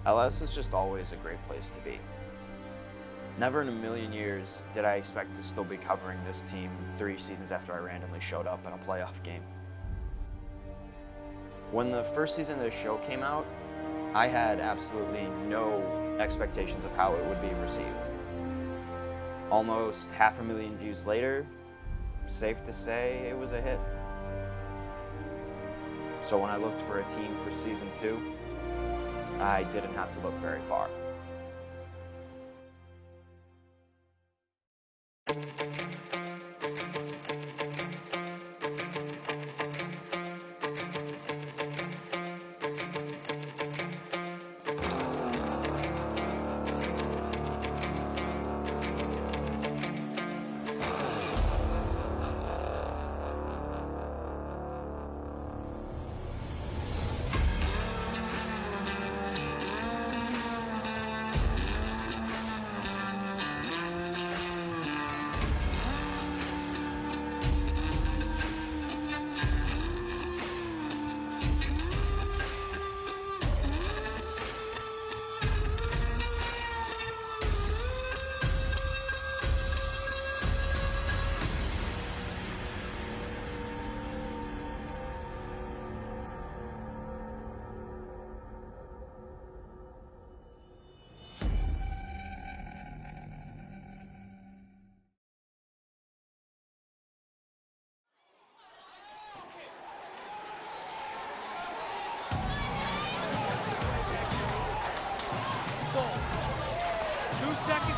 LS is just always a great place to be. Never in a million years did I expect to still be covering this team 3 seasons after I randomly showed up in a playoff game. When the first season of the show came out, I had absolutely no expectations of how it would be received. Almost 500,000 views later, safe to say it was a hit. So when I looked for a team for season 2, I didn't have to look very far.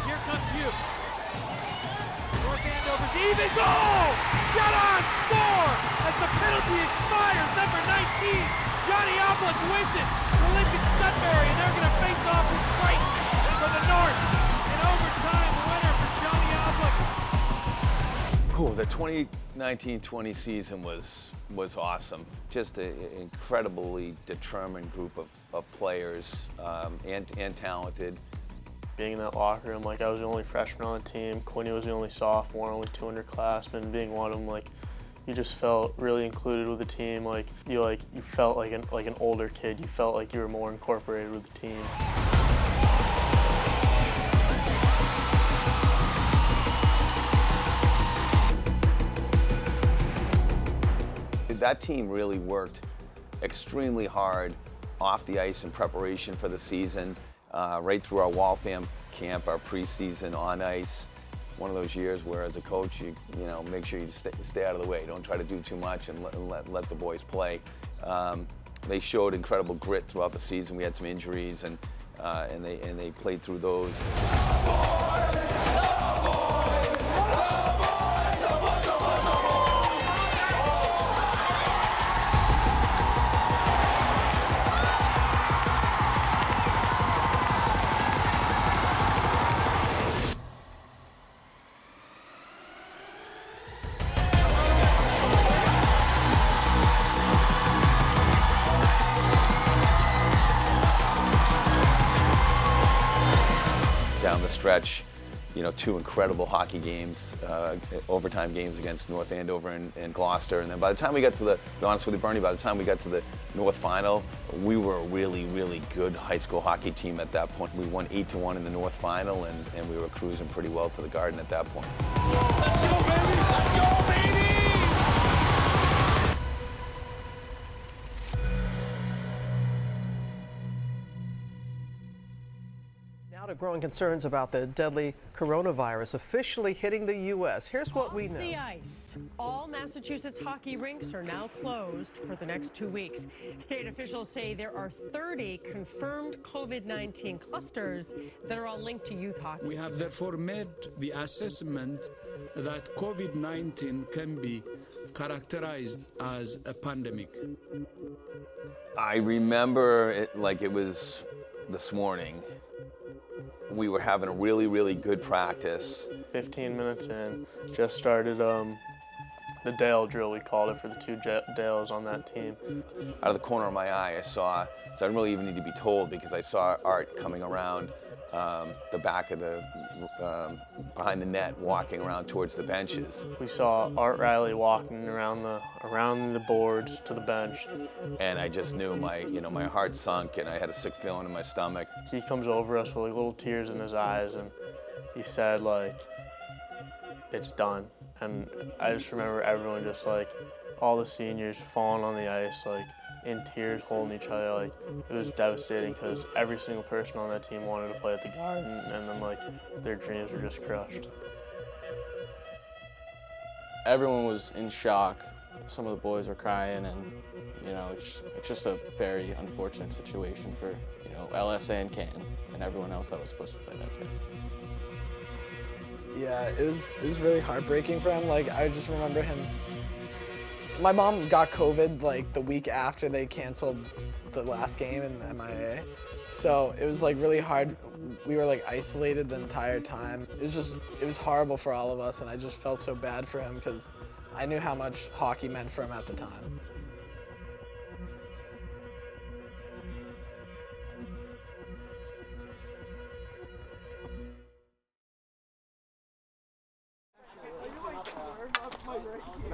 Here comes you. North Andover's even goal! Shot on, score! As the penalty expires, number 19, Johnny Oblick wins it for Lincoln-Sudbury, and they're going to face off with Triton for the North. In overtime, the winner for Johnny Oblick. The 2019-20 season was awesome. Just an incredibly determined group of players and talented. Being in that locker room, like I was the only freshman on the team, Quinny was the only sophomore, only 2 underclassmen. Being one of them, like you just felt really included with the team. You felt like an older kid. You felt like you were more incorporated with the team. That team really worked extremely hard off the ice in preparation for the season. Right through our Waltham camp, our preseason on ice. One of those years where as a coach, you make sure you stay out of the way. Don't try to do too much and let the boys play. They showed incredible grit throughout the season. We had some injuries and they played through those. Down the stretch, 2 incredible hockey games, overtime games against North Andover and Gloucester. And then by the time we got to to be honest with you, Bernie, by the time we got to the North Final, we were a really, really good high school hockey team at that point. We won 8-1 in the North Final, and we were cruising pretty well to the Garden at that point. Let's go, baby! Let's go, baby! Now to growing concerns about the deadly coronavirus officially hitting the U.S. Here's what we know. Off the ice. All Massachusetts hockey rinks are now closed for the next 2 weeks. State officials say there are 30 confirmed COVID-19 clusters that are all linked to youth hockey. We have therefore made the assessment that COVID-19 can be characterized as a pandemic. I remember it like it was this morning. We were having a really, really good practice. 15 minutes in, just started the Dale drill, we called it, for the 2 Dales on that team. Out of the corner of my eye, I saw, so I didn't really even need to be told because I saw Art coming around the back of the, behind the net, walking around towards the benches. We saw Art Riley walking around the boards to the bench. And I just knew my heart sunk and I had a sick feeling in my stomach. He comes over us with like little tears in his eyes and he said like, it's done. And I just remember everyone just like, all the seniors falling on the ice, like in tears, holding each other. Like it was devastating because every single person on that team wanted to play at the Garden, and then like their dreams were just crushed. Everyone was in shock. Some of the boys were crying, and it's just a very unfortunate situation for LSA and Canton and everyone else that was supposed to play that day. Yeah, it was really heartbreaking for him. Like I just remember him. My mom got COVID like the week after they canceled the last game in the MIA. So it was like really hard. We were like isolated the entire time. It was horrible for all of us, and I just felt so bad for him because I knew how much hockey meant for him at the time.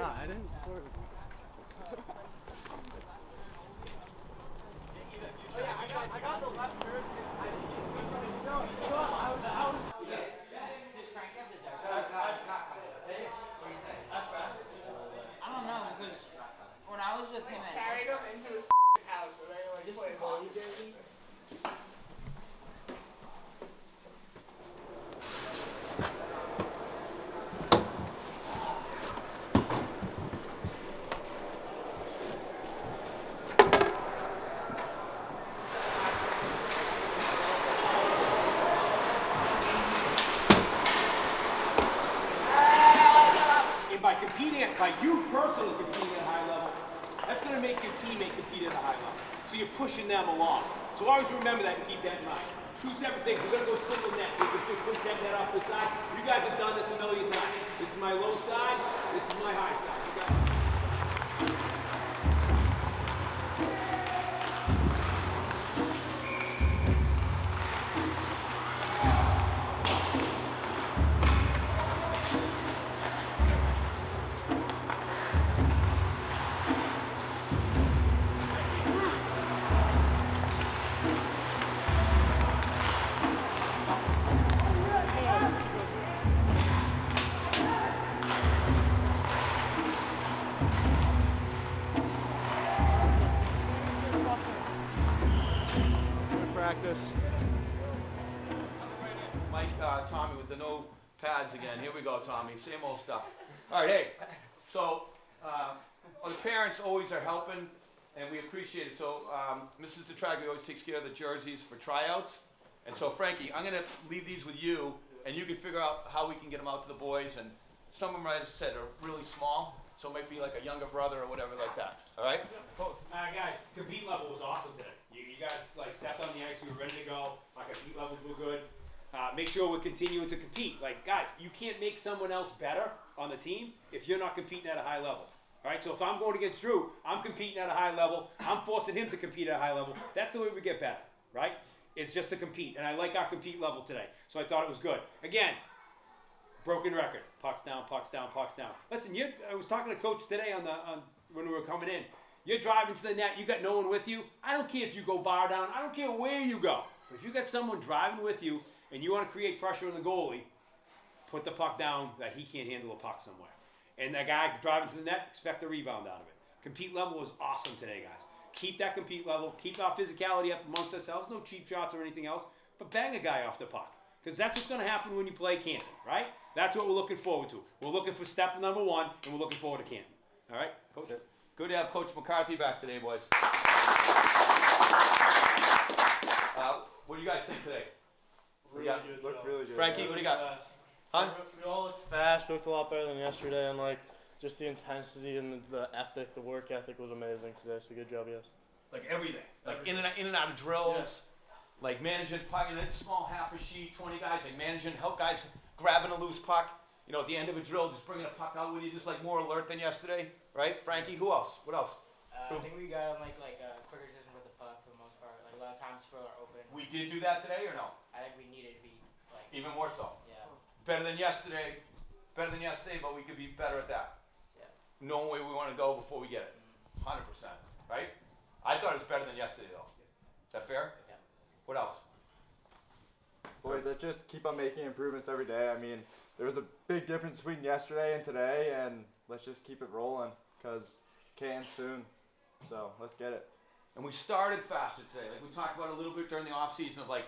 I didn't score. I got the left shirt. I don't know, because when I was with him at Carried him into his house when I like played hockey jersey. By you personally competing at a high level, that's going to make your teammate compete at a high level. So you're pushing them along. So always remember that and keep that in mind. Two separate things. We're going to go single net. So you can just push that net off the side. You guys have done this a million times. This is my low side. This is my high side. You got it. Mike, Tommy with the no pads again. Here we go, Tommy. Same old stuff. All right, hey. So the parents always are helping, and we appreciate it. So Mrs. DeTraglia always takes care of the jerseys for tryouts. And so, Frankie, I'm going to leave these with you, and you can figure out how we can get them out to the boys. And some of them, as I said, are really small, so it might be like a younger brother or whatever like that. All right? Guys, compete level was awesome today. You guys like stepped on the ice. We were ready to go. Our compete levels were good. Make sure we're continuing to compete. Like, guys, you can't make someone else better on the team if you're not competing at a high level. All right, so if I'm going against Drew, I'm competing at a high level. I'm forcing him to compete at a high level. That's the way we get better, right? It's just to compete, and I like our compete level today. So I thought it was good. Again, broken record. Pucks down, pucks down, pucks down. Listen, I was talking to Coach today when we were coming in. You're driving to the net. You got no one with you. I don't care if you go bar down. I don't care where you go. But if you got someone driving with you and you want to create pressure on the goalie, put the puck down that he can't handle a puck somewhere. And that guy driving to the net, expect a rebound out of it. Compete level was awesome today, guys. Keep that compete level. Keep our physicality up amongst ourselves. No cheap shots or anything else. But bang a guy off the puck. Because that's what's going to happen when you play Canton, right? That's what we're looking forward to. We're looking for step number 1, and we're looking forward to Canton. All right, Coach? Good to have Coach McCarthy back today, boys. What do you guys think today? Really good. Looked really good. Frankie, what do you got? Huh? We all looked fast. We looked a lot better than yesterday, and like just the intensity and the ethic, the work ethic was amazing today. So good job, guys. Like everything. Like in and out of drills. Yeah. Like managing puck in a small half a sheet, 20 guys, like managing, help guys grabbing a loose puck. You know, at the end of a drill, just bringing a puck out with you, just like more alert than yesterday, right? Frankie, who else? What else? I think we got like a quicker decision with the puck for the most part. Like a lot of times people are open, We did do that today or no? I think we needed to be like Even more so. yeah. Better than yesterday, but we could be better at that. Yeah. Knowing where we want to go before we get it. 100%. Right? I thought it was better than yesterday though. Is that fair? Yeah. What else? Boys, let's just keep on making improvements every day. I mean, there was a big difference between yesterday and today, and let's just keep it rolling because Canton's soon. So let's get it. And we started faster today. Like we talked about a little bit during the off season of like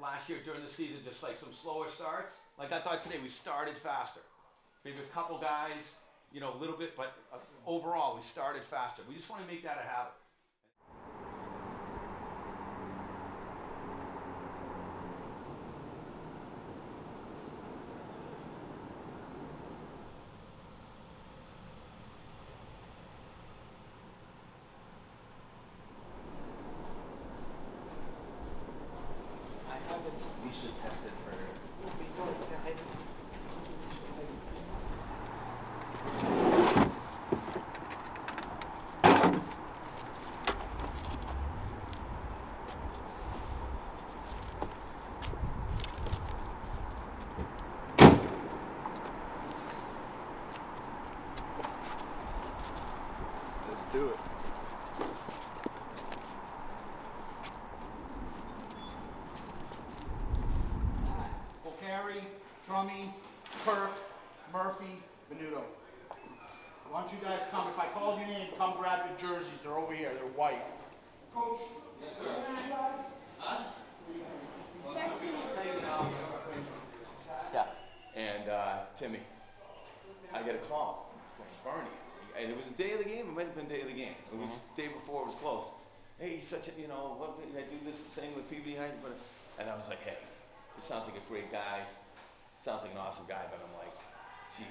last year during the season, just like some slower starts. Like I thought today we started faster. Maybe a couple guys, you know, a little bit, but overall we started faster. We just want to make that a habit. We should test it for. Let's do it. Carey, Drummy, Kirk, Murphy, Venuto. Why don't you guys come? If I call your name, come grab your jerseys. They're over here. They're white. Coach. Yes, sir. Huh? 13. Yeah. And Timmy, I get a call from Barney. And it was the day of the game. It might have been day of the game. It was the day before. It was close. Hey, he's such a, you know, what, I do this thing with PB behind, but, and I was like, hey, he sounds like a great guy. Sounds like an awesome guy, but I'm like, geez,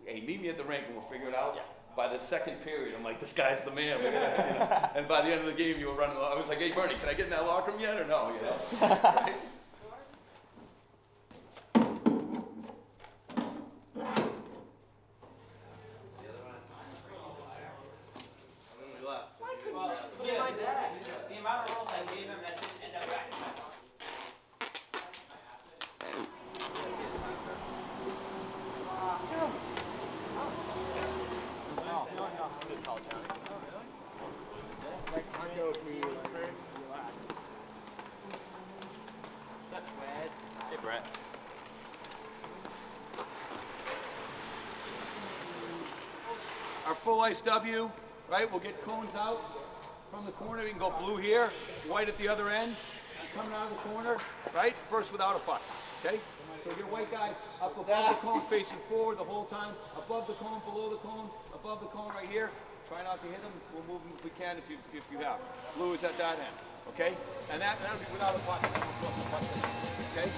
hey, meet me at the rink and we'll figure it out. Yeah. By the second period, I'm like, this guy's the man. We're gonna, you know? And by the end of the game, you were running. I was like, hey, Bernie, can I get in that locker room yet or no? You know? Right? The amount of rolls I gave him that didn't end up back. Good call, Johnny. Hey, Brett. Our full ice W, right? We'll get cones out from the corner. You can go blue here, white at the other end. Coming out of the corner, right? First without a puck, okay? So get a white guy up above the cone, facing forward the whole time. Above the cone, below the cone, above the cone right here. Try not to hit him. We'll move him if we can if you have. Blue is at that end, okay? And that'll be without a puck. Okay?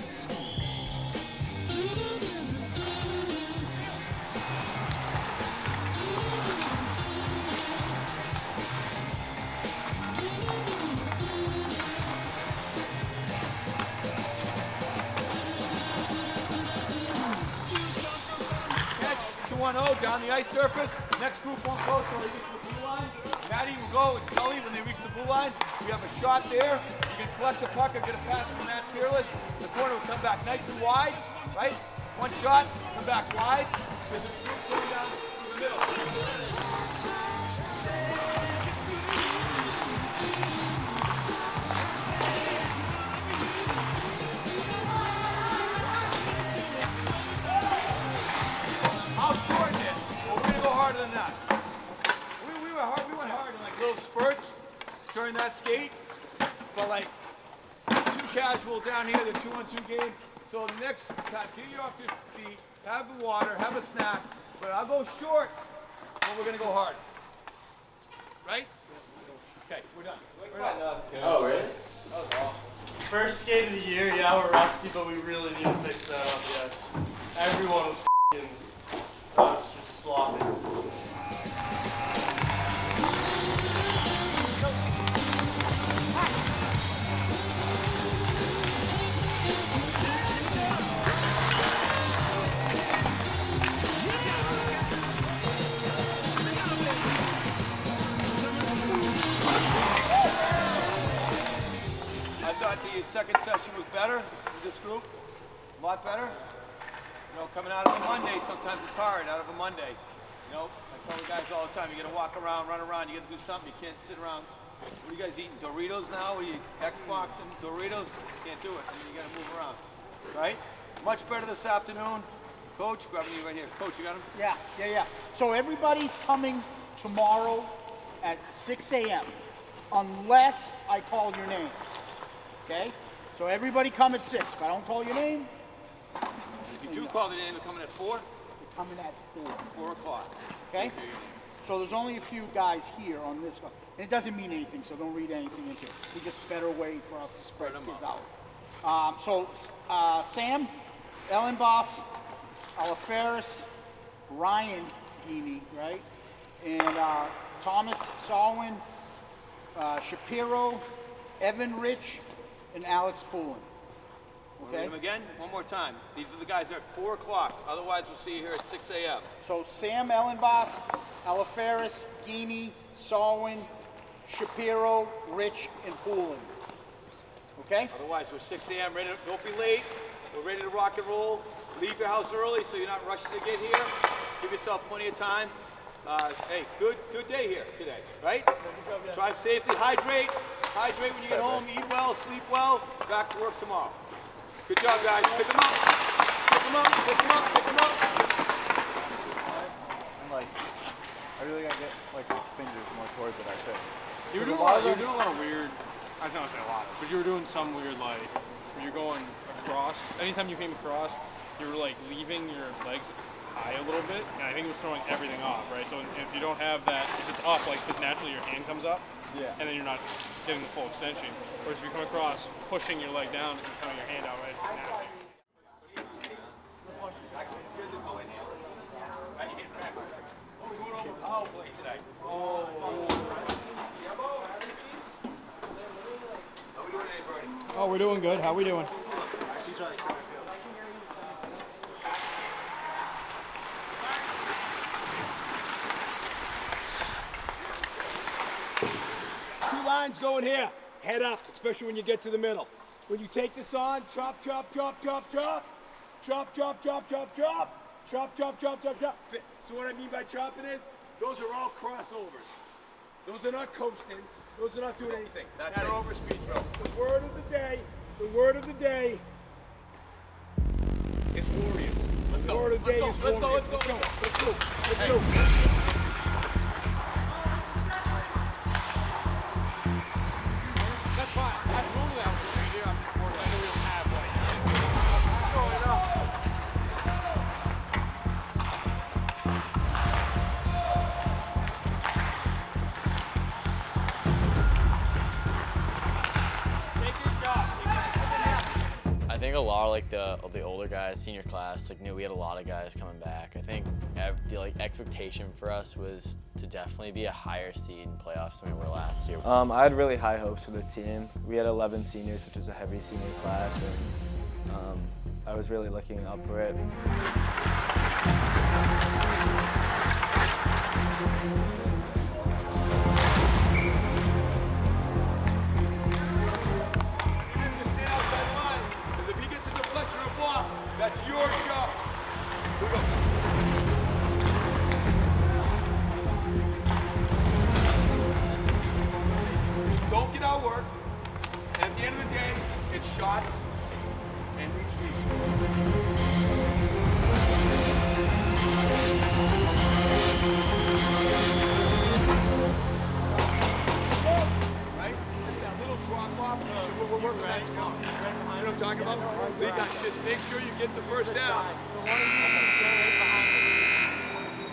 Catch 2-1-0 down the ice surface. Next group won't go until they get to the blue line. Maddie will go with Kelly when they reach the blue line. We have a shot there. You can collect the puck or get a pass from Matt Carlin. The corner will come back nice and wide, right? One shot, come back wide. There's a scoop going down through the middle. I'll shorten it. We're going to go harder than that. We went hard in like little spurts during that skate, but like too casual down here, the 2-on-2 game. So the next time, get you off your feet, have the water, have a snack, but I'll go short, but we're gonna go hard. Right? Okay, we're done. We're done. Oh, really? That was awesome. First skate of the year, yeah, we're rusty, but we really need to fix that up, yes. Everyone was f***ing, just sloppy. thought the second session was better with this group? A lot better? You know, coming out of a Monday, sometimes it's hard out of a Monday. You know, I tell the guys all the time, you gotta walk around, run around, you gotta do something, you can't sit around. What are you guys eating, Doritos now? What are you, Xbox and Doritos? You can't do it, I mean, you gotta move around, right? Much better this afternoon. Coach, grabbing you right here. Coach, you got him? Yeah. So everybody's coming tomorrow at 6 a.m. unless I call your name, okay? So everybody come at 6. If I don't call your name, if you do call the name, they're coming at 4? They're coming at 4. 4 o'clock. Okay? So there's only a few guys here on this one. And it doesn't mean anything, so don't read anything into it. It's just a better way for us to spread kids out. Sam, Ellen Boss, Alaferis, Ryan Gini, right? And Thomas Salwin, Shapiro, Evan Rich, and Alex Poulin. Okay. Read them again, one more time. These are the guys that are at 4 o'clock. Otherwise, we'll see you here at 6 a.m. So Sam Ellenboss, Alaferis, Gini, Salwin, Shapiro, Rich, and Poulin. Okay? Otherwise, we're 6 a.m. Ready to, don't be late. We're ready to rock and roll. Leave your house early so you're not rushing to get here. Give yourself plenty of time. Hey, good day here today, right? Drive safely, hydrate when you get home, eat well, sleep well. Back to work tomorrow. Good job, guys. Pick them up. Pick them up, pick them up, pick them up. And like, I really gotta get like my fingers more towards it, I think. You were doing a lot of weird, I don't want to say a lot, but you were doing some weird, like, when you're going across, anytime you came across, you were like leaving your legs high a little bit, and I think it was throwing everything off, right? So if you don't have that, if it's up, like, because naturally your hand comes up, and then you're not getting the full extension. Whereas if you come across pushing your leg down and coming your hand out right now. Oh, we're doing good. How we doing? Two lines going here. Head up, especially when you get to the middle. When you take this on, chop, chop, chop, chop, chop. Chop, chop, chop, chop, chop. Chop, chop, chop, chop, chop. So what I mean by chopping is, those are all crossovers. Those are not coasting. Those are not doing anything. That's your overspeed throw. The word of the day is warriors. Let's go. The word of the day is warriors. Let's go. That's fine. Normally I would say here, I'm just more like, I know we don't have like. I think a lot of like the older guys, senior class, like knew we had a lot of guys coming back. I think the like expectation for us was to definitely be a higher seed in playoffs than we were last year. I had really high hopes for the team. We had 11 seniors, which was a heavy senior class, and I was really looking up for it. That's your job. Here we go. Don't get outworked. And at the end of the day, it's shots and retreat. Right? That little drop off. We're working that tomorrow. You know what I'm talking about? Just make sure you get the first down.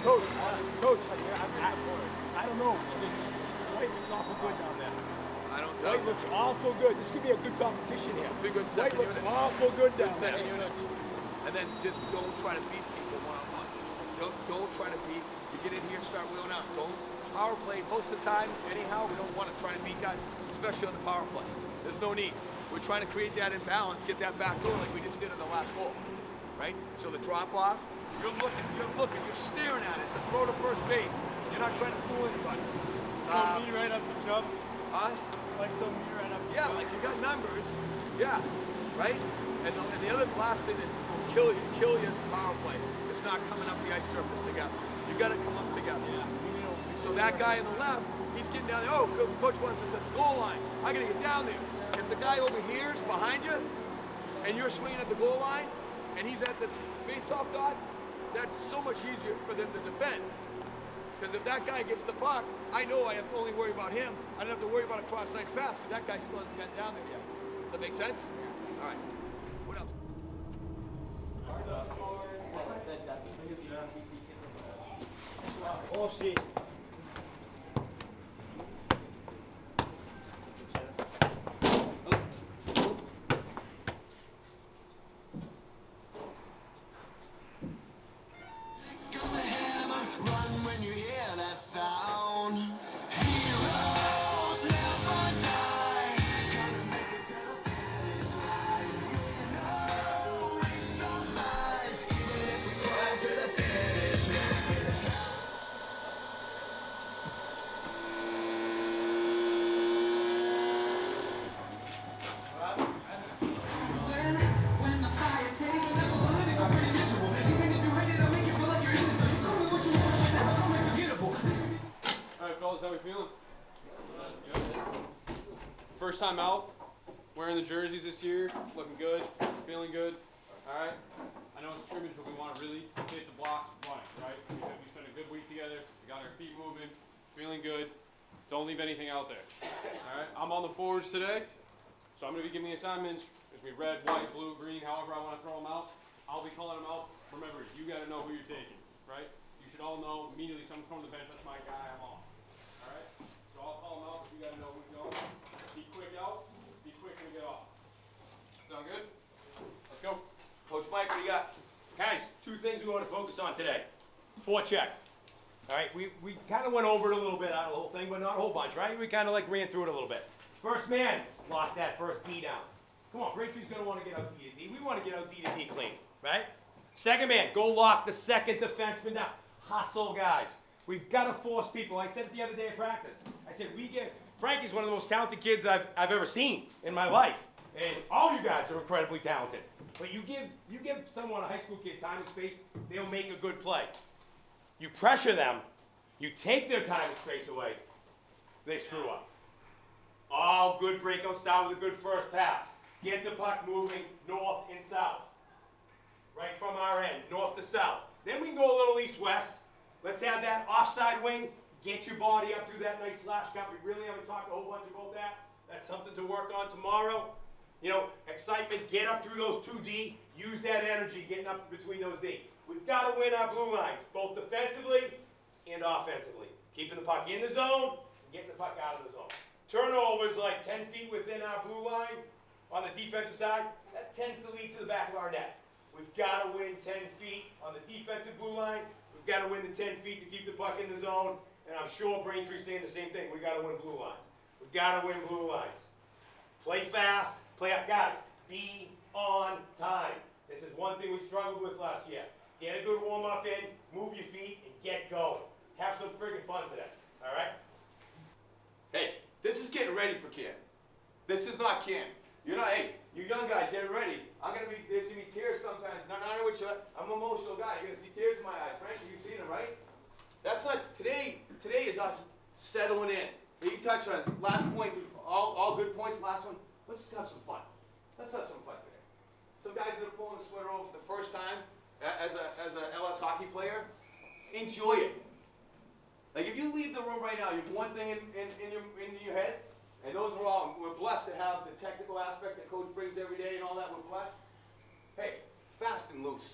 Coach, I don't know. White looks awful good down there. White looks awful good. This could be a good competition here. It's a good second unit. White looks awful good down there. Second unit. And then just don't try to beat people one-on-one. Don't try to beat. You get in here, start wheeling out. Don't power play. Most of the time, anyhow, we don't want to try to beat guys, especially on the power play. There's no need. We're trying to create that imbalance, get that back door like we just did in the last goal, right? So the drop off, you're looking, you're staring at it. It's a throw to first base. You're not trying to fool anybody. Me right up the jump. Huh? Like some me right up the Yeah, jump. like you got numbers, yeah, right? And the other last thing that will kill you as a power play is not coming up the ice surface together. You got to come up together. Yeah. So that guy on the left, he's getting down there. Oh, coach wants us at the goal line. I got to get down there. If the guy over here is behind you, and you're swinging at the goal line, and he's at the face-off dot, that's so much easier for them to defend. Because if that guy gets the puck, I know I have to only worry about him. I don't have to worry about a cross-ice pass because that guy still hasn't gotten down there yet. Does that make sense? Yeah. All right. What else? Oh, shit. How we feeling? First time out, wearing the jerseys this year, looking good, feeling good. All right. I know it's scrimmage, but we want to really hit the blocks running, right? We spent a good week together. We got our feet moving, feeling good. Don't leave anything out there. All right. I'm on the forwards today, so I'm going to be giving the assignments. It's going to be red, white, blue, green, however I want to throw them out. I'll be calling them out. Remember, you got to know who you're taking, right? You should all know immediately someone's coming to the bench. That's my guy. I'm off. All right. So I'll call them out, but you got to know who's going. Be quick out. Be quick when we get off. Sound good? Let's go. Coach Mike, what do you got? Guys, two things we want to focus on today. Forecheck. All right, we kind of went over it a little bit out of the whole thing, but not a whole bunch, right? We kind of like ran through it a little bit. First man, lock that first D down. Come on, Braintree's going to want to get out D to D. We want to get out D to D clean, right? Second man, go lock the second defenseman down. Hustle, guys. We've got to force people. I said it the other day at practice. I said, Frankie's one of the most talented kids I've ever seen in my life. And all you guys are incredibly talented. But you give someone, a high school kid, time and space, they'll make a good play. You pressure them, you take their time and space away, they screw up. All good breakout start with a good first pass. Get the puck moving north and south. Right from our end, north to south. Then we can go a little east-west. Let's have that offside wing. Get your body up through that nice slash cut. We really haven't talked a whole bunch about that. That's something to work on tomorrow. You know, excitement, get up through those 2D. Use that energy getting up between those D. We've got to win our blue lines, both defensively and offensively. Keeping the puck in the zone and getting the puck out of the zone. Turnovers like 10 feet within our blue line on the defensive side, that tends to lead to the back of our net. We've got to win 10 feet on the defensive blue line. We've got to win the 10 feet to keep the puck in the zone. And I'm sure Braintree's saying the same thing. We've got to win blue lines. We've got to win blue lines. Play fast, play up. Guys, be on time. This is one thing we struggled with last year. Get a good warm-up in, move your feet, and get going. Have some friggin' fun today, all right? Hey, this is getting ready for camp. This is not camp. You're not, hey, you young guys, get ready. There's gonna be tears sometimes. Not which I'm an emotional guy. You're gonna see tears in my eyes. Frankie, you've seen them, right? That's not, today is us settling in. You touched on it. Last point, all good points, last one. Let's have some fun. Let's have some fun today. Some guys that are pulling the sweater over for the first time as a LS hockey player, enjoy it. Like if you leave the room right now, you have one thing in your head, and those are all, we're blessed to have the technical aspect that Coach brings every day and all that, we're blessed. Hey, fast and loose.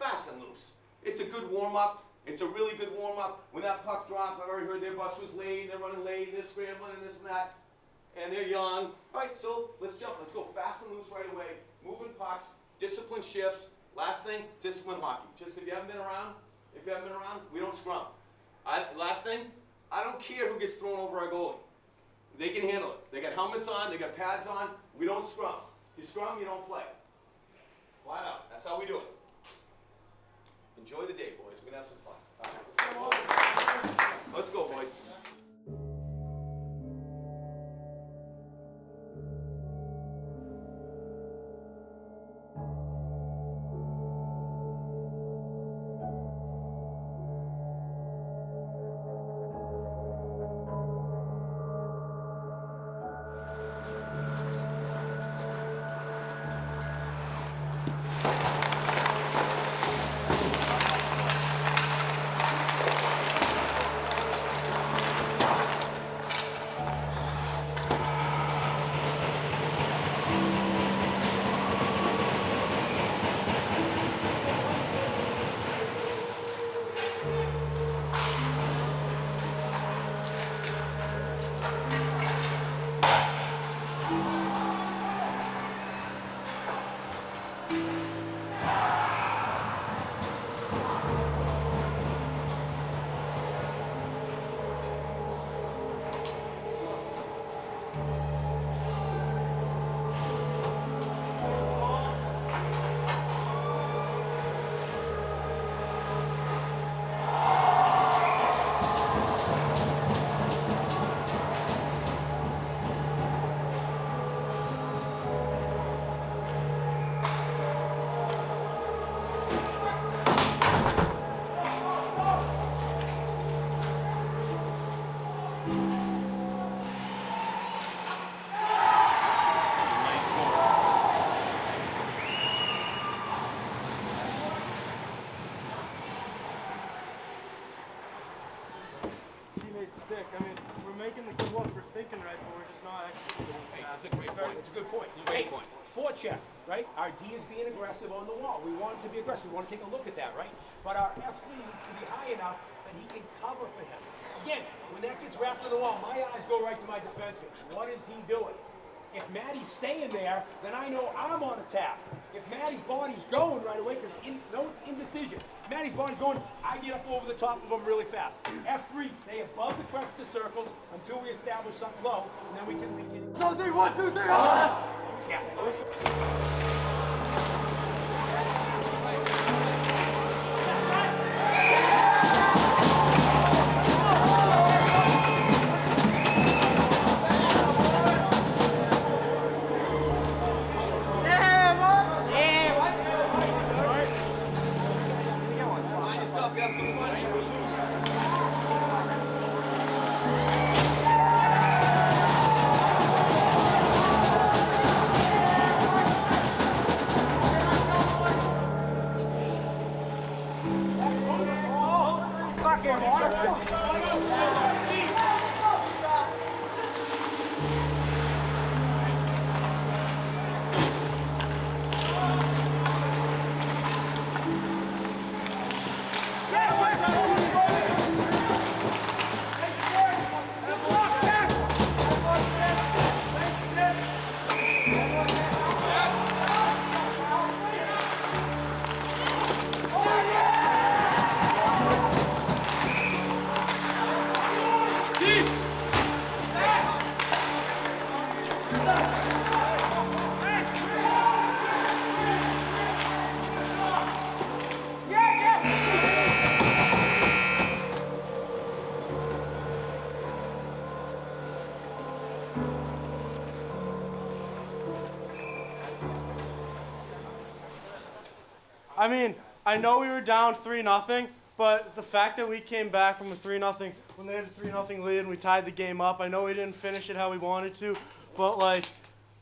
Fast and loose. It's a good warm-up. It's a really good warm-up. When that puck drops, I've already heard their bus was late, they're running late, they're scrambling and this and that, and they're young. All right, so let's jump. Let's go fast and loose right away. Moving pucks, discipline shifts. Last thing, discipline hockey. Just if you haven't been around, we don't scrum. Last thing, I don't care who gets thrown over our goalie. They can handle it. They got helmets on, they got pads on. We don't scrum. You scrum, you don't play. Flat out. That's how we do it. Enjoy the day, boys. We're going to have some fun. All right. Let's go, boys. stick. I mean, we're making the good look, we're thinking right, but we're just not executing. Hey, that's a great point. It's a good point. Great point. Forecheck, right? Our D is being aggressive on the wall. We want him to be aggressive. We want to take a look at that, right? But our F3 needs to be high enough that he can cover for him. Again, when that gets wrapped on the wall, my eyes go right to my defenseman. What is he doing? If Matty's staying there, then I know I'm on attack. If Matty's body's going right away, because no indecision. Matty's body's going, I get up over the top of him really fast. F3, stay above the crest of the circles until we establish something low, and then we can link it. So 3, 1, 2, 3, Yeah. I mean, I know we were down 3-0, but the fact that we came back from a 3-0, when they had a 3-0 lead and we tied the game up, I know we didn't finish it how we wanted to, but like,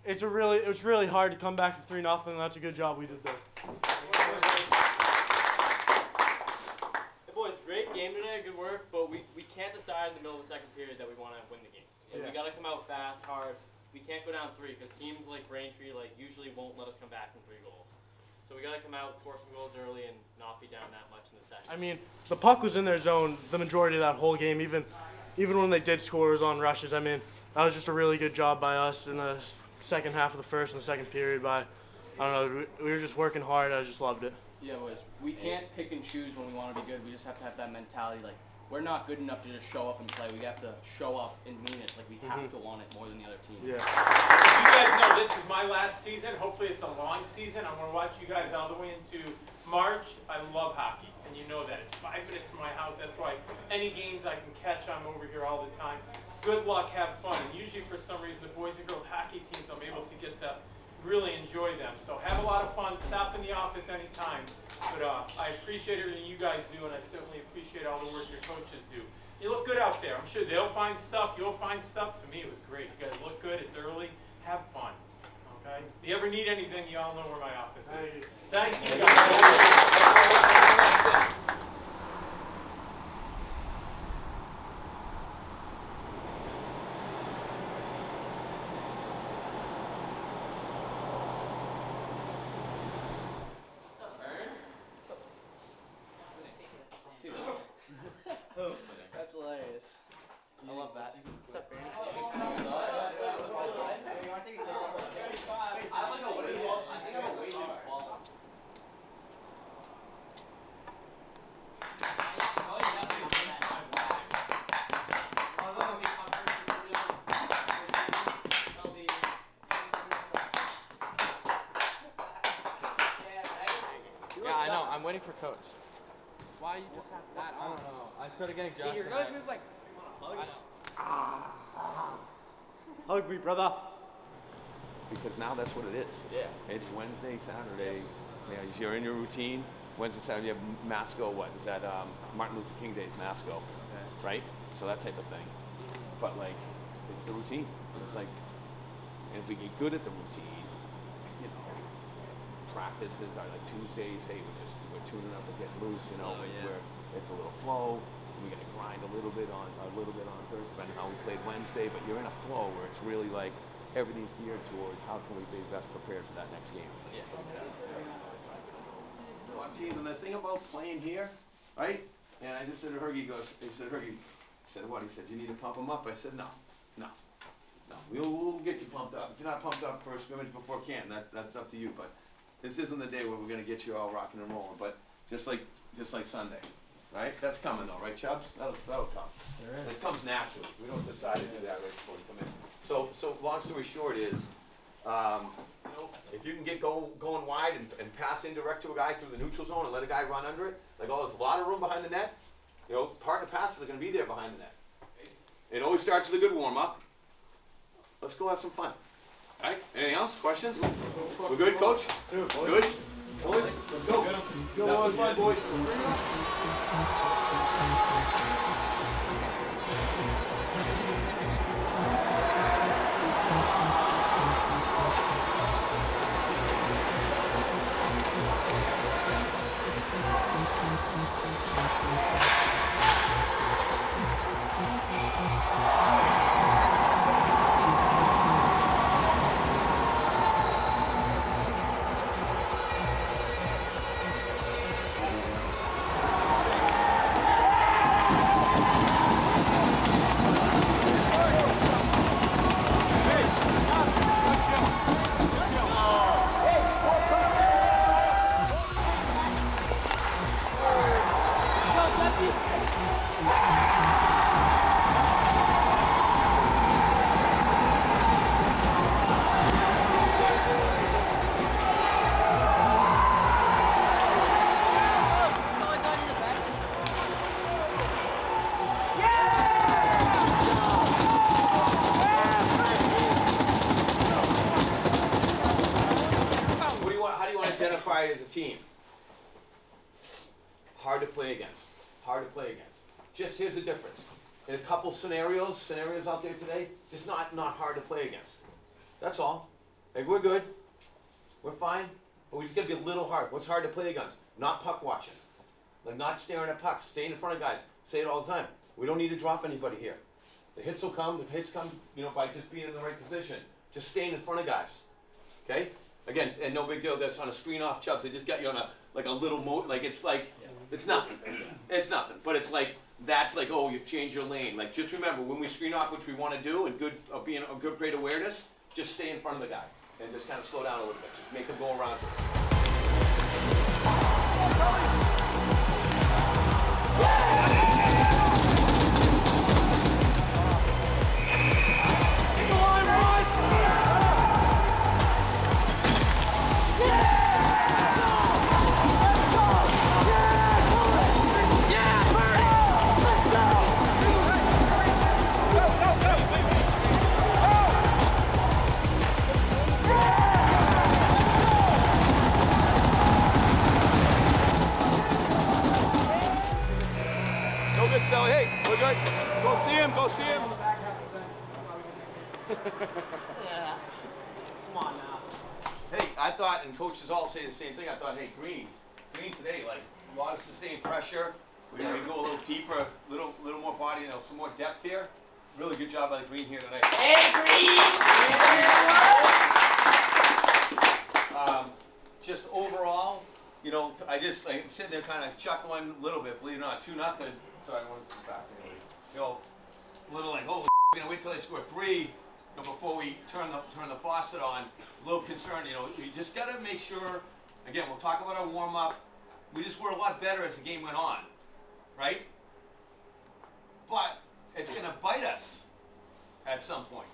it's really hard to come back from 3-0, and that's a good job we did there. Hey boys, great game today, good work, but we can't decide in the middle of the second period that we want to win the game. Like, Yeah. we got to come out fast, hard. We can't go down 3 because teams like Braintree usually won't let us come back from 3 goals. So we got to come out, score some goals early, and not be down that much in the second. I mean, the puck was in their zone the majority of that whole game. Even when they did score, it was on rushes. I mean, that was just a really good job by us in the second half of the first and the second period. I don't know, we were just working hard. I just loved it. Yeah, boys. We can't pick and choose when we want to be good. We just have to have that mentality. Like, we're not good enough to just show up and play. We have to show up and mean it. Like, we have to want it more than the other team. Yeah. You guys know this is my last season. Hopefully it's a long season. I'm going to watch you guys all the way into March. I love hockey, and you know that. It's 5 minutes from my house. That's why any games I can catch, I'm over here all the time. Good luck, have fun. And usually for some reason, the boys and girls hockey teams, I'm able to get to really enjoy them. So have a lot of fun. Stop in the office anytime. But I appreciate everything you guys do, and I certainly appreciate all the work your coaches do. You look good out there. I'm sure they'll find stuff. You'll find stuff. To me, it was great. You guys look good. It's early. Have fun. Okay? If you ever need anything, you all know where my office is. Thank you. That's hilarious. I love that. What's up, Barry? Yeah, I know. I'm waiting for coach. Why you just have that on? I don't know. I started getting dressed. Your guys move like. Hug me, brother. Because now that's what it is. Yeah. It's Wednesday, Saturday. Yeah, you're in your routine. Wednesday, Saturday, you have Masco. What is that? Martin Luther King Day's Masco, right? So that type of thing. But like, it's the routine. It's like, and if we get good at the routine, you know, practices are like Tuesdays. Hey, we're tuning up and getting loose. You know, where it's a little flow. We're gonna grind a little bit on Thursday, depending on how we played Wednesday. But you're in a flow where it's really like everything's geared towards how can we be best prepared for that next game. Yeah. And the thing about playing here, right? And I just said to Hergy, he said, what? He said, you need to pump him up. I said, no. We'll get you pumped up. If you're not pumped up for a scrimmage before Canton, that's up to you. But this isn't the day where we're gonna get you all rocking and rolling. But just like Sunday. Right? That's coming though, right, Chubbs? That'll come. It comes naturally. We don't decide to do that right before we come in. So long story short is, if you can get going wide and pass indirect to a guy through the neutral zone and let a guy run under it, like there's a lot of room behind the net. You know, partner passes are going to be there behind the net. It always starts with a good warm up. Let's go have some fun. All right? Anything else? Questions? We're good, Coach? Good. Boys, let's go. Have some fun, boys. As a team, hard to play against. Just here's the difference. In a couple scenarios out there today, just not hard to play against. That's all. Like we're good, we're fine, but we just gotta be a little hard. What's hard to play against? Not puck watching, like not staring at pucks, staying in front of guys. Say it all the time. We don't need to drop anybody here. The hits will come. The hits come, by just being in the right position, just staying in front of guys. Okay. Again, and no big deal, that's on a screen off Chubbs. They just got you on a little it's nothing. It's nothing. But it's like, that's like, oh, you've changed your lane. Like, just remember, when we screen off, which we want to do, and being a great awareness, just stay in front of the guy. And just kind of slow down a little bit. Just make him go around. I thought, and coaches all say the same thing, I thought, hey, Green today, like a lot of sustained pressure. We're going to go a little deeper, little more body, you know, some more depth here. Really good job by the Green here tonight. Hey, Green! Just overall, you know, I'm sitting there kind of chuckling a little bit, believe it or not, 2-0. Sorry, I want to come back to me. You know, a little like, holy, you know, wait till they score 3, you know, before we turn the faucet on. A little concerned, you know, we just got to make sure. Again, we'll talk about our warm up. We just were a lot better as the game went on, right? But it's going to bite us at some point,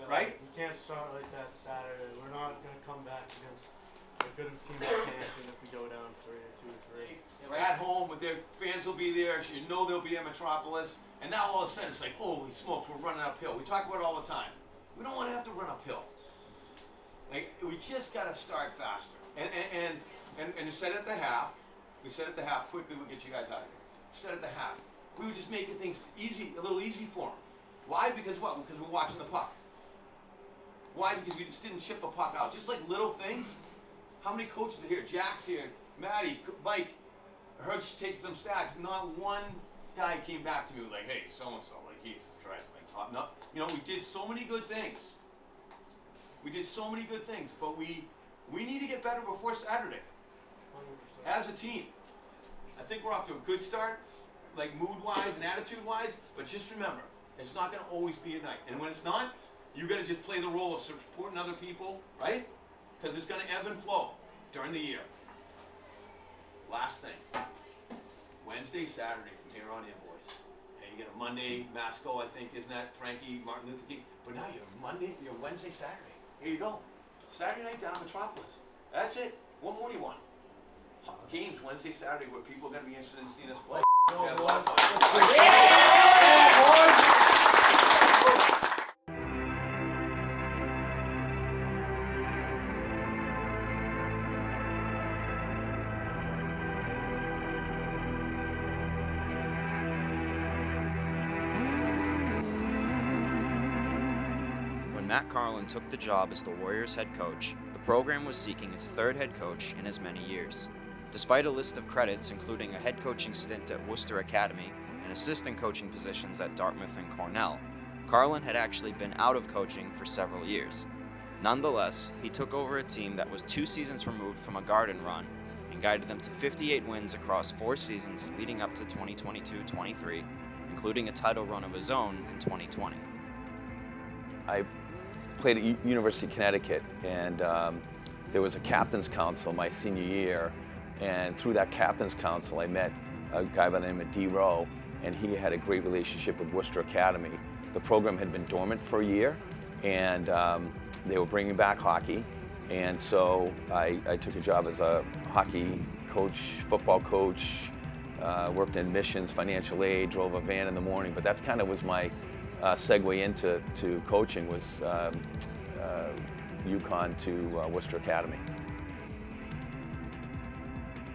right? We can't start like that Saturday. We're not going to come back against a good team like Canton if we go down 3 or 2 or 3. At home, with their fans will be there. You know they'll be at Metropolis. And now all of a sudden it's like, holy smokes, we're running uphill. We talk about it all the time. We don't want to have to run uphill. Like, we just got to start faster. And we said at the half, quickly we'll get you guys out of here. Said at the half, we were just making things easy, a little easy for them. Why? Because what? Because we're watching the puck. Why? Because we just didn't chip a puck out. Just like little things. How many coaches are here? Jack's here, Matty, Mike. I heard take some stats. Not one guy came back to me like, hey, so-and-so, like, Jesus Christ. Like, no. You know, we did so many good things. But we need to get better before Saturday. 100%. As a team. I think we're off to a good start, like mood-wise and attitude-wise, but just remember, it's not going to always be a night. And when it's not, you got to just play the role of supporting other people, right? Because it's going to ebb and flow during the year. Last thing. Wednesday, Saturday from here on in, boys. And you get a Monday, Masco, I think, isn't that Frankie, Martin Luther King? But now you have Wednesday, Saturday. Here you go. Saturday night down in Metropolis. That's it. What more do you want? Games Wednesday, Saturday where people are going to be interested in seeing us play. When Matt Carlin took the job as the Warriors head coach, the program was seeking its third head coach in as many years. Despite a list of credits including a head coaching stint at Worcester Academy and assistant coaching positions at Dartmouth and Cornell, Carlin had actually been out of coaching for several years. Nonetheless, he took over a team that was 2 seasons removed from a garden run and guided them to 58 wins across 4 seasons leading up to 2022-23, including a title run of his own in 2020. I played at University of Connecticut, and there was a captain's council my senior year, and through that captain's council I met a guy by the name of D. Rowe, and he had a great relationship with Worcester Academy. The program had been dormant for a year, and they were bringing back hockey, and so I took a job as a hockey coach, football coach, worked in missions, financial aid, drove a van in the morning, but that's kind of was my segue into coaching was UConn to Worcester Academy.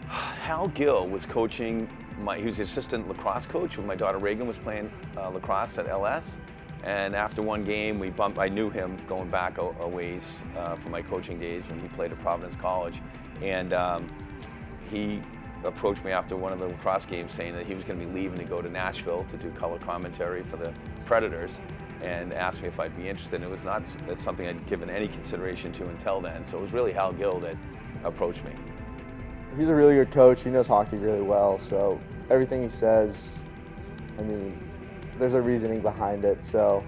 Hal Gill was coaching, he was the assistant lacrosse coach when my daughter Reagan was playing lacrosse at LS. And after one game, I knew him going back a ways from my coaching days when he played at Providence College. And he approached me after one of the lacrosse games saying that he was going to be leaving to go to Nashville to do color commentary for the Predators, and asked me if I'd be interested. And it was not something I'd given any consideration to until then. So it was really Hal Gill that approached me. He's a really good coach. He knows hockey really well. So everything he says, I mean, there's a reasoning behind it. So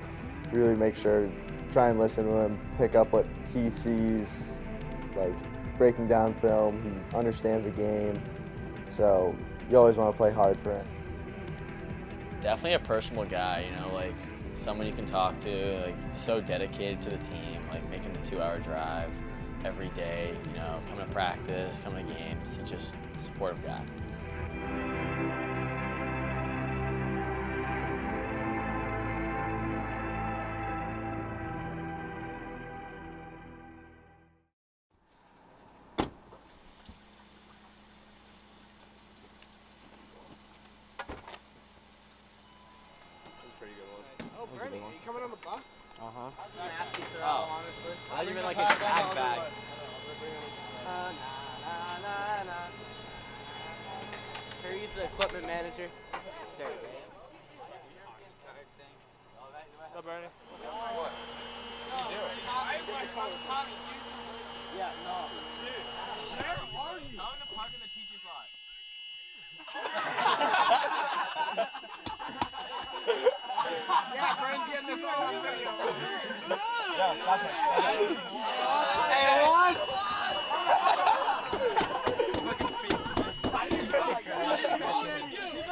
really make sure, try and listen to him, pick up what he sees, like breaking down film. He understands the game. So you always want to play hard for him. Definitely a personable guy, you know, like someone you can talk to, like so dedicated to the team, like making the 2-hour drive every day, you know, coming to practice, coming to games. He's just a supportive guy. Bernie, you coming on the bus? Uh-huh. I was gonna ask you for honestly. I thought you meant like a bag. He's the equipment manager. Sure. What's up, Bernie? What? Yeah, no. Dude, where are you? Tell him to park in the teacher's lot. Yeah, Brent's getting the phone on video. Yeah, that's it. Hey, it was?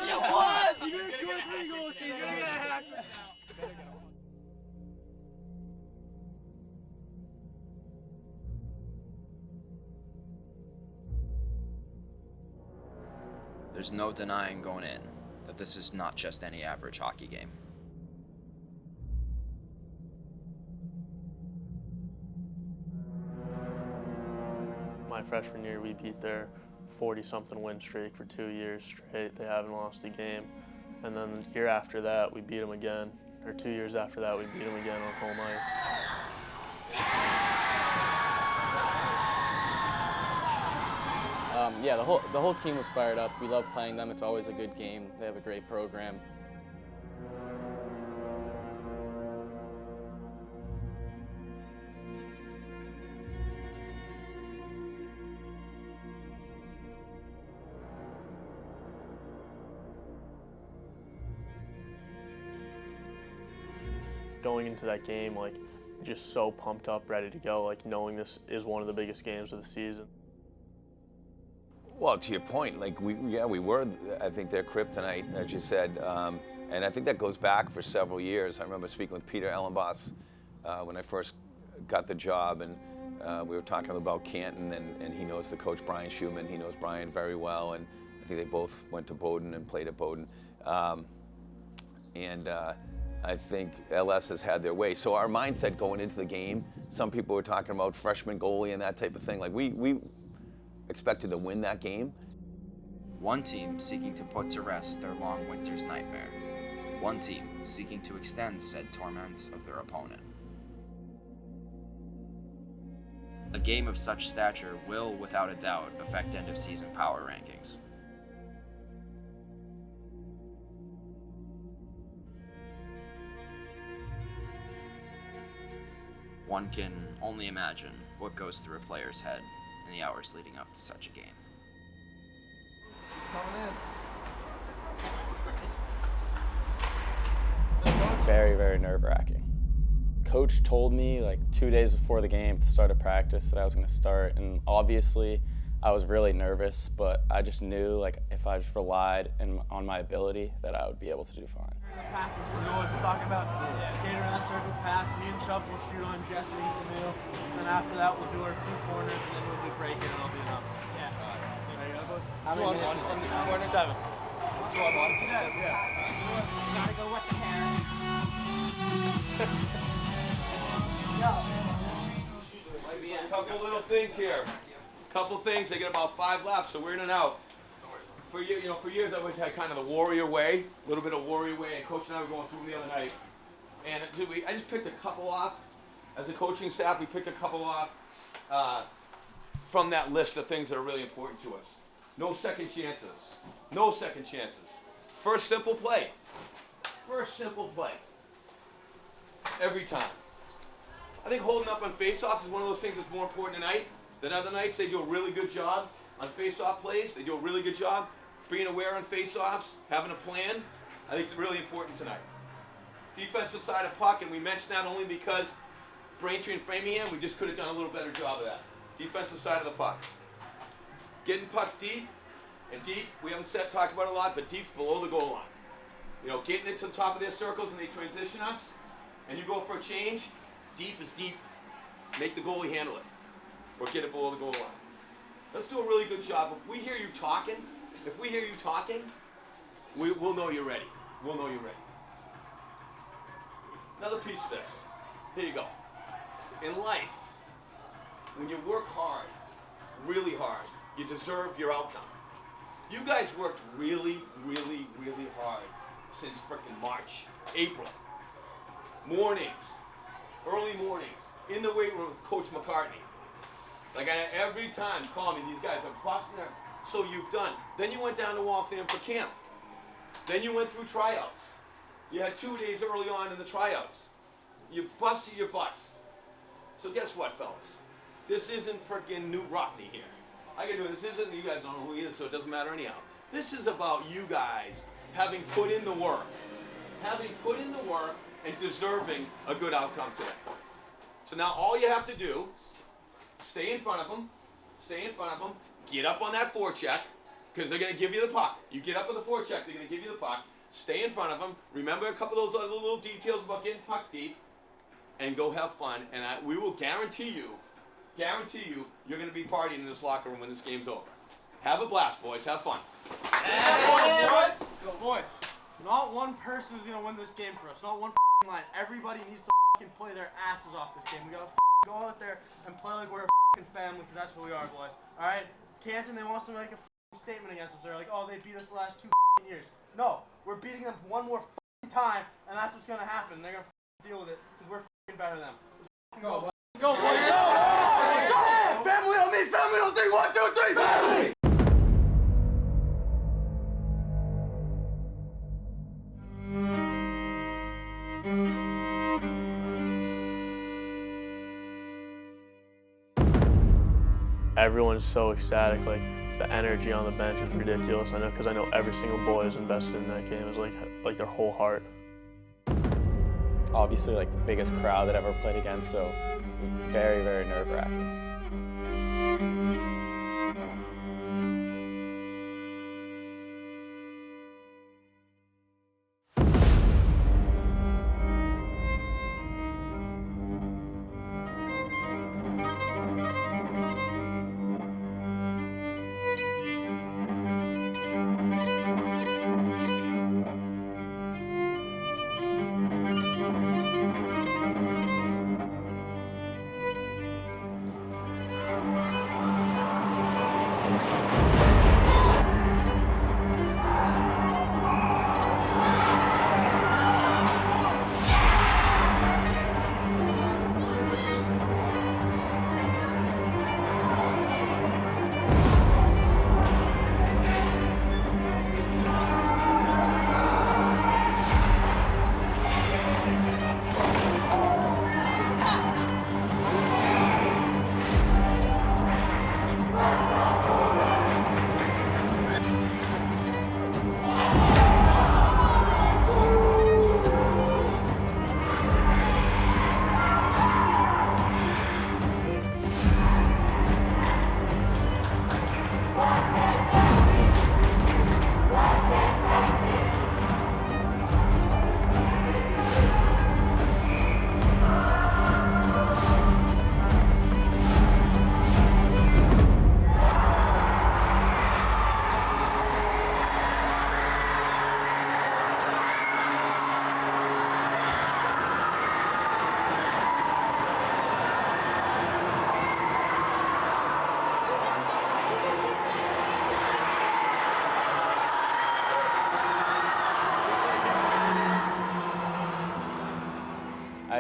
It was! You're going to score 3 goals. He's going to get a hat trick now. There's no denying going in that this is not just any average hockey game. My freshman year, we beat their 40-something win streak for 2 years straight. They haven't lost a game. And then the year after that, we beat them again. Or 2 years after that, we beat them again on home ice. Yeah, the whole team was fired up. We love playing them. It's always a good game. They have a great program. Going into that game, like, just so pumped up, ready to go, like, knowing this is one of the biggest games of the season. Well, to your point, like we were, I think, their kryptonite, as you said, and I think that goes back for several years. I remember speaking with Peter Ellenboss when I first got the job, and we were talking about Canton, and he knows the coach Brian Schumann. He knows Brian very well, and I think they both went to Bowdoin and played at Bowdoin. I think LS has had their way. So our mindset going into the game, some people were talking about freshman goalie and that type of thing. Like we expected to win that game. One team seeking to put to rest their long winter's nightmare. One team seeking to extend said torment of their opponent. A game of such stature will, without a doubt, affect end-of-season power rankings. One can only imagine what goes through a player's head in the hours leading up to such a game. Very, very nerve-wracking. Coach told me like 2 days before the game, at the start of practice, that I was going to start, and obviously I was really nervous, but I just knew like if I just relied on my ability that I would be able to do fine. Passes, you know what we're talking about? Skate around, circle pass, me and Chubb will shoot on Jesse in the middle, and then after that we'll do our 2 corners, and then we'll do break it, and it'll be enough. Yeah. There you go, boys. How many minutes is it? 7. 2-on-1? Yeah. Gotta go with the parents. A couple little things here. Couple things. They get about 5 left, so we're in and out. For years I always had kind of the warrior way, a little bit of warrior way, and Coach and I were going through them the other night. And I just picked a couple off. As a coaching staff, we picked a couple off from that list of things that are really important to us. No second chances. No second chances. First simple play. First simple play. Every time. I think holding up on face-offs is one of those things that's more important tonight than other nights. They do a really good job on face-off plays. They do a really good job being aware on face-offs, having a plan. I think it's really important tonight. Defensive side of puck, and we mentioned that only because Braintree and Framingham, we just could have done a little better job of that. Defensive side of the puck. Getting pucks deep, and deep, we haven't talked about it a lot, but deep below the goal line. You know, getting it to the top of their circles and they transition us, and you go for a change, deep is deep. Make the goalie handle it, or get it below the goal line. Let's do a really good job. If we hear you talking, we'll know you're ready. We'll know you're ready. Another piece of this. Here you go. In life, when you work hard, really hard, you deserve your outcome. You guys worked really, really, really hard since frickin' March, April. Mornings, early mornings, in the weight room with Coach McCartney. Like every time, call me, these guys are busting their So you've done. Then you went down to Waltham for camp. Then you went through tryouts. You had 2 days early on in the tryouts. You busted your butts. So guess what, fellas? This isn't freaking Newt Rockney here. I can do it. This isn't, you guys don't know who he is, so it doesn't matter anyhow. This is about you guys having put in the work. Having put in the work and deserving a good outcome today. So now all you have to do, stay in front of them, get up on that forecheck, because they're going to give you the puck. You get up on the forecheck, they're going to give you the puck, stay in front of them, remember a couple of those other little details about getting pucks deep, and go have fun, and we will guarantee you, you're going to be partying in this locker room when this game's over. Have a blast, boys. Have fun. Boys! Go, boys. Not one person is going to win this game for us. Not one line. Everybody needs to play their asses off this game. We got to go out there and play like we're a family, because that's what we are, boys. All right? Canton, they want to make a statement against us. They're like, oh, they beat us the last 2 years. No, we're beating them one more time, and that's what's going to happen. They're going to deal with it, because we're better than them. Let's go. Go, boys. Go! Family on me, family on 3, 1, 2, 3, family! Everyone's so ecstatic, like the energy on the bench is ridiculous. I know, because I know every single boy is invested in that game. It's like their whole heart. Obviously, like the biggest crowd that ever played against, so very, very nerve-wracking.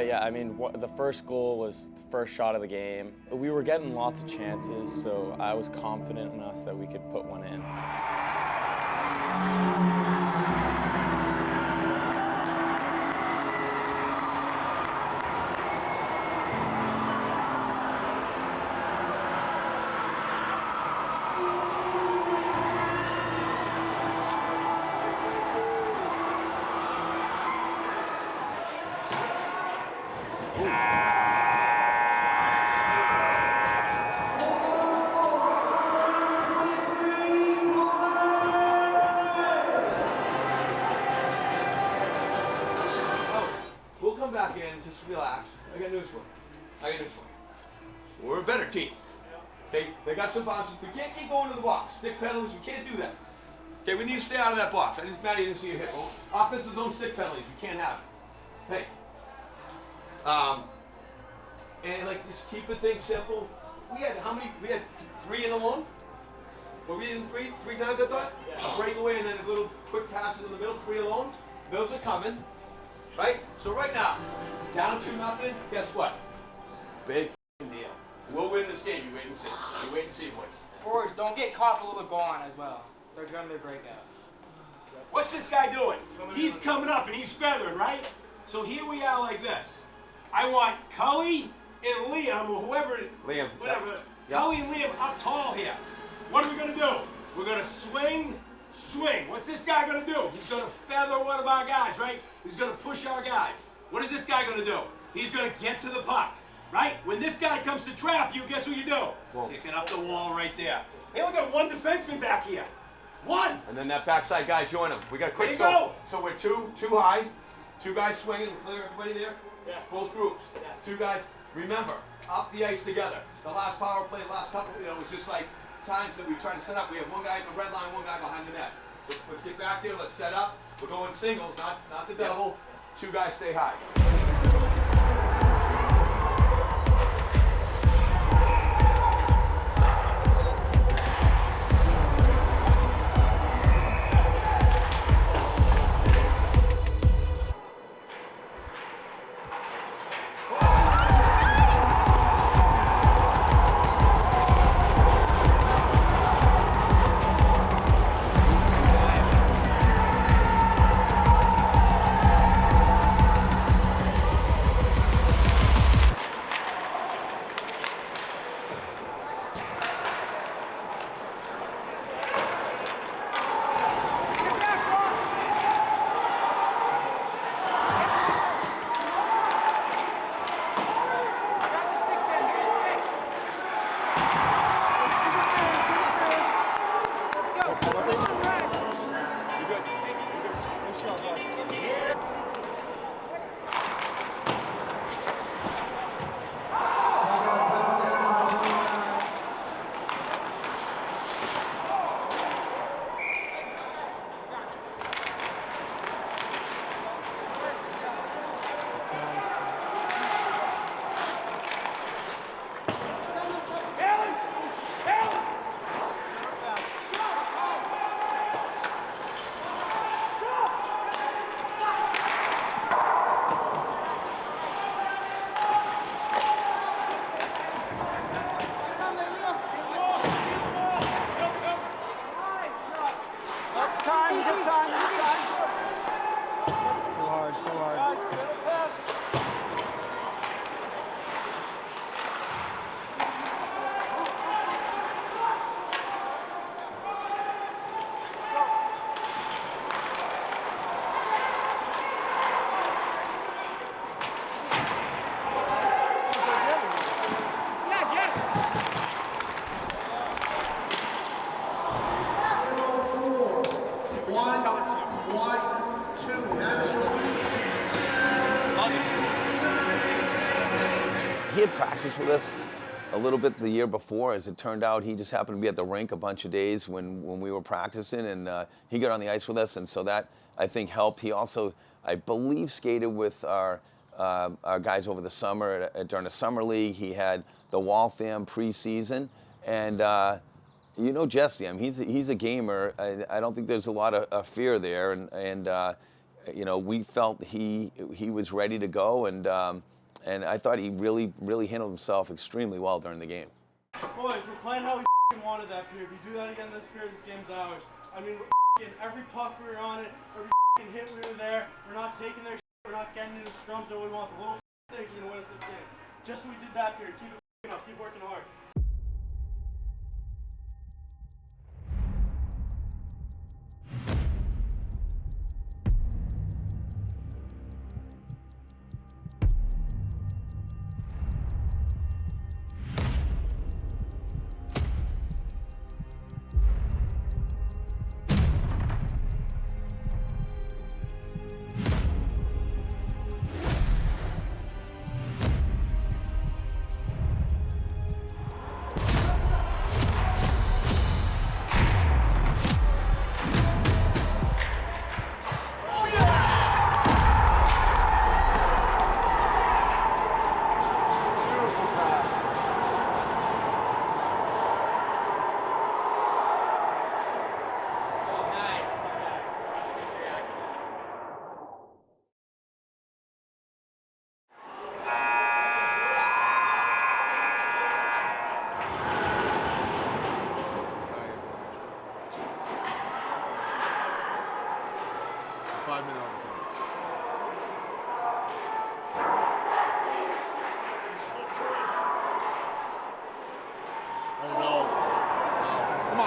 Yeah, I mean, the first goal was the first shot of the game. We were getting lots of chances, so I was confident in us that we could put one in. We'll come back in, just relax. I got news for you. We're a better team. They got some bounces. We can't keep going to the box. Stick penalties, we can't do that. Okay, we need to stay out of that box. Matty didn't see a hit. Offensive zone stick penalties, we can't have it. Hey. And like just keeping things simple. We had how many? We had 3 in a lone? Were we in 3 times, I thought? Yeah. A breakaway and then a little quick pass into the middle, 3 alone. Those are coming. Right? So right now, down 2-0, guess what? Big deal. We'll win this game. You wait and see. You wait and see, boys. forwards don't get caught below the goal line as well. They're going to break out. What's this guy doing? He's coming up and he's feathering, right? So here we are like this. I want Cully and Liam, or whoever, whatever, Cully and Liam up tall here. What are we gonna do? We're gonna swing. What's this guy gonna do? He's gonna feather one of our guys, right? He's gonna push our guys. What is this guy gonna do? He's gonna get to the puck, right? When this guy comes to trap you, guess what you do? Kick it up the wall right there. Hey, look at one defenseman back here. One. And then that backside guy join him. We got quick. There you go. So we're two high, two guys swinging, clear everybody there. Yeah. Both groups. Yeah. Two guys. Remember, up the ice together. The last power play, last couple, it was just like times that we tried to set up. We have one guy at the red line, one guy behind the net. So let's get back there. Let's set up. We're going singles, not the double. Two guys stay high. He had practiced with us a little bit the year before. As it turned out, he just happened to be at the rink a bunch of days when we were practicing, and he got on the ice with us, and so that, I think, helped. He also, I believe, skated with our guys over the summer during the summer league. He had the Waltham preseason, and you know Jesse, I mean, he's a gamer. I don't think there's a lot of fear there, and you know, we felt he was ready to go, and I thought he really handled himself extremely well during the game. Boys, we're playing how we wanted that period. If we do that again this period, this game's ours. I mean, we're every puck we were on it, every hit we were there. We're not taking their shit. We're not getting into scrums that we want. The little things are gonna win us this game. Just what we did that period. Keep it up. Keep working hard.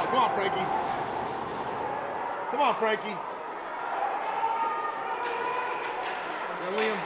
Come on, Frankie. Come on, Frankie. Yeah, Liam.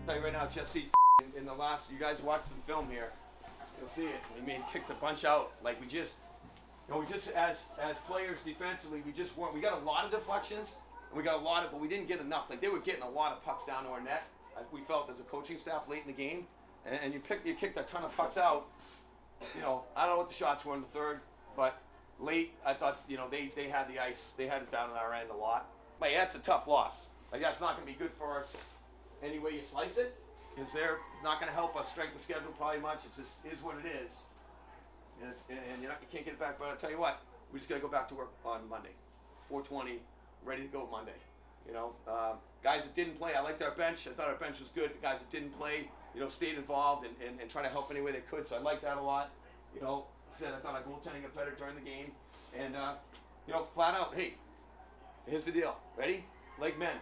Tell you right now, Jesse, in the last, you guys watch the film here, you'll see it. We kicked a bunch out. Like we just as players defensively, we got a lot of deflections, and we got a lot of, but we didn't get enough. Like they were getting a lot of pucks down to our net. As we felt as a coaching staff late in the game, and you kicked a ton of pucks out. You know, I don't know what the shots were in the third, but late, I thought, you know, they had the ice, they had it down on our end a lot. But yeah, that's a tough loss. Like that's not going to be good for us any way you slice it, because they're not going to help us strength the schedule probably much. It's just is what it is, and you can't get it back. But I'll tell you what, we just got to go back to work on Monday, 4:20, ready to go Monday. You know, guys that didn't play, I liked our bench. I thought our bench was good. The guys that didn't play, you know, stayed involved and trying to help any way they could. So I liked that a lot. You know, I thought our goaltending got better during the game, and you know, flat out, hey, here's the deal. Ready? Like men.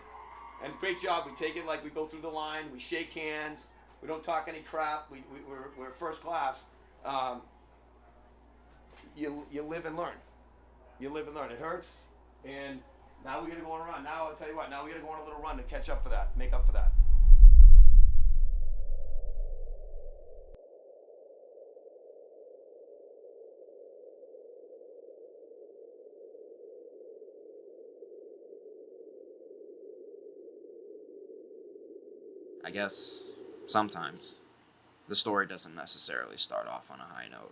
And great job. We take it like we go through the line. We shake hands. We don't talk any crap. We're first class. You live and learn. You live and learn. It hurts. And now we got to go on a run. Now I'll tell you what. Now we got to go on a little run to catch up for that. Make up for that. I guess sometimes the story doesn't necessarily start off on a high note.